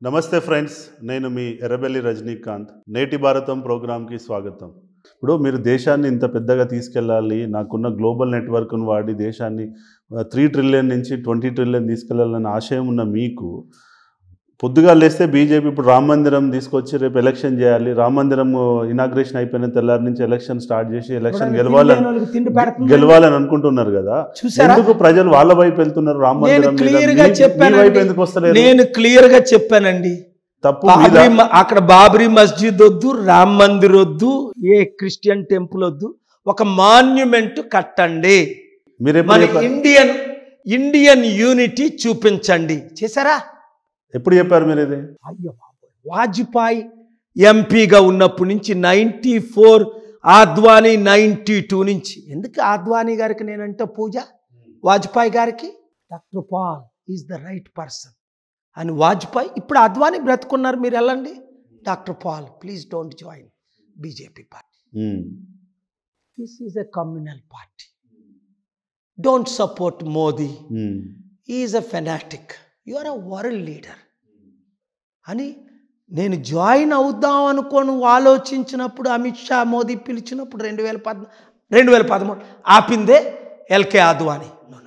నమస్తే ఫ్రెండ్స్, నేను మీ ఎర్రబెల్లి రజనీకాంత్. నేటి భారతం ప్రోగ్రామ్కి స్వాగతం. ఇప్పుడు మీరు దేశాన్ని ఇంత పెద్దగా తీసుకెళ్ళాలి, నాకున్న గ్లోబల్ నెట్వర్క్ను వాడి దేశాన్ని 3 ట్రిలియన్ నుంచి 20 ట్రిలియన్ తీసుకెళ్లాలన్న ఆశయం ఉన్న మీకు పొద్దుగా లేస్తే బీజేపీ ఇప్పుడు రామ మందిరం తీసుకొచ్చి రేపు ఎలక్షన్ చేయాలి, రామ మందిరం ఇనాగ్రేషన్ అయిపోయిన తెల్లారి నుంచి ఎలక్షన్ స్టార్ట్ చేసి ఎలక్షన్ గెలవాలని అనుకుంటున్నారు కదా. ఎందుకు ప్రజలు వాళ్ళ వైపు వెళ్తున్నారు? రామ మందిరం వైపు ఎందుకు వస్తలేదు? నేను క్లియర్ గా చెప్పానండి. తప్పు అక్కడ బాబ్రీ మస్జిద్ వద్దు, రామ్ మందిర్ వద్దు, ఏ క్రిస్టియన్ టెంపుల్ వద్దు, ఒక మాన్యుమెంట్ కట్టండి. మన ఇండియన్ యూనిటీ చూపించండి. చేశారా? ఎప్పుడు చెప్పారు మీరు ఇది? అయ్యో, వాజ్పేయి ఎంపీగా ఉన్నప్పటి నుంచి 94, ఆద్వానీ 92 నుంచి. ఎందుకు ఆద్వానీ గారికి నేనంటే పూజ, వాజ్పేయి గారికి doctor Paul is the right person అని వాజ్పేయి. ఇప్పుడు అద్వానీ బ్రతుకున్నారు, మీరు వెళ్ళండి. Doctor Paul, please don't join BJP party. This is a communal party. Don't support Modi, is a fanatic, you are a world leader అని నేను జాయిన్ అవుదాం అనుకోను ఆలోచించినప్పుడు అమిత్ షా మోదీ పిలిచినప్పుడు 2013 ఆపిందే LK Advani. No,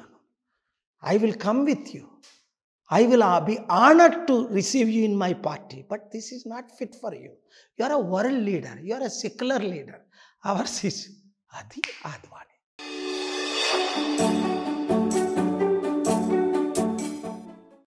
I will come with you, I will be honored to receive you in my party, but this is not fit for you. You are a world leader, you are a secular leader. Ours is Adi Advani.